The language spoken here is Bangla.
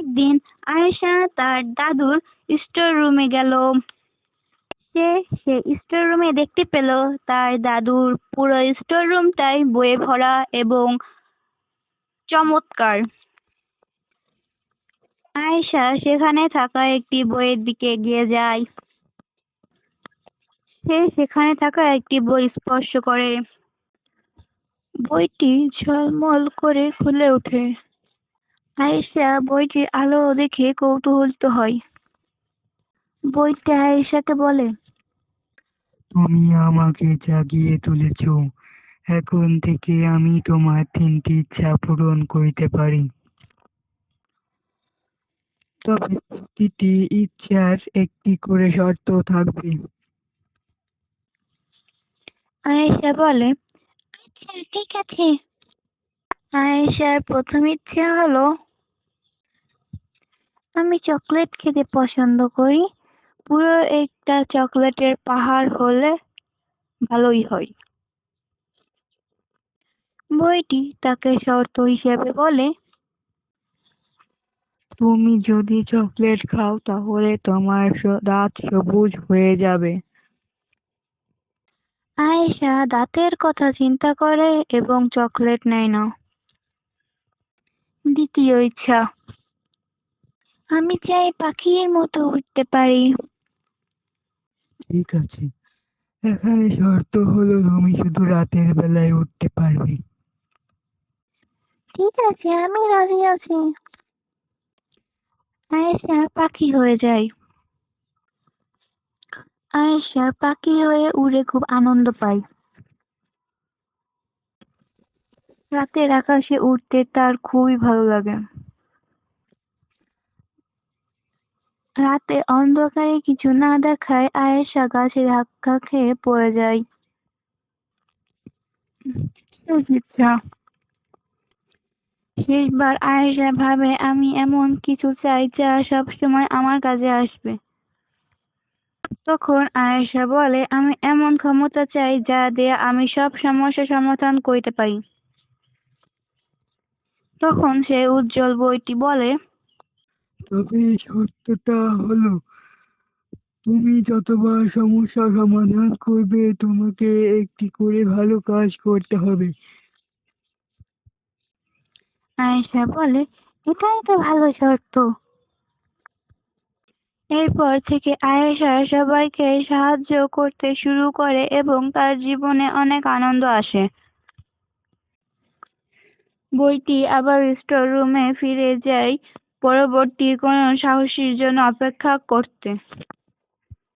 একদিন আয়েশা তার দাদুর স্টোর রুমে গেল। সে স্টোর রুমে দেখতে পেল তার দাদুর পুরো স্টোর রুমটাই বইয়ে ভরা এবং চমৎকার। আয়েশা সেখানে থাকা একটি বইয়ের দিকে এগিয়ে যায়। সে সেখানে থাকা একটি বই স্পর্শ করে। বইটি ঝলমল করে ফুলে ওঠে। আয়েশা বইটির আলো দেখে কৌতূহলিত হয়। বইটা আয়েশাকে বলে, তুমি আমাকে জাগিয়ে তুলেছ। এখন থেকে আমি তোমার 3টি ইচ্ছা পূরণ করিতে পারি। তবে প্রতিটি ইচ্ছার একটি করে শর্ত থাকবে। আয়েশা বলে, আচ্ছা ঠিক আছে। আয়েশার প্রথম ইচ্ছে হলো, আমি চকলেট খেতে পছন্দ করি। পুরো একটা চকলেটের পাহাড় হলে ভালোই হয়। বইটি তাকে শর্ত হিসেবে বলে, তুমি যদি চকলেট খাও তাহলে তোমার দাঁত সবুজ হয়ে যাবে। আয়েশা দাঁতের কথা চিন্তা করে এবং চকলেট নেয় না। দ্বিতীয় ইচ্ছা, আমি চাই পাখির মতো উঠতে পারি। ঠিক আছে, এখানে শর্ত হলো তুমি শুধু রাতের বেলায় উঠতে পারবে। ঠিক আছে, আমি রাজি আছি। আয়েশা পাখি হয়ে যায়। আয়েশা পাখি হয়ে উড়ে খুব আনন্দ পায়। রাতের আকাশে উড়তে তার খুবই ভালো লাগে। রাতে অন্ধকারে কিছু না দেখায় আয়েশা গাছে ধাক্কা খেয়ে পড়ে যায়। শেষ ইচ্ছা। শেষবার আয়েশা ভাবে, আমি এমন কিছু চাই যা সবসময় আমার কাজে আসবে। তখন আয়েশা বলে, আমি এমন ক্ষমতা চাই যা দিয়ে আমি সব সমস্যার সমাধান করতে পারি। তখন সে উজ্জ্বল বইটি বলে, তবে শর্তটা হলো তুমি যতবার সমস্যা সমাধান করবে তোমাকে একটি করে ভালো কাজ করতে হবে। আয়েশা বলে, এটাই তো ভালো শর্ত। এরপর থেকে আয়েশা সবাইকে সাহায্য করতে শুরু করে এবং তার জীবনে অনেক আনন্দ আসে। বইটি আবার স্টোর রুমে ফিরে যায় পরবর্তী কোনো সাহসীর জন্য অপেক্ষা করতে।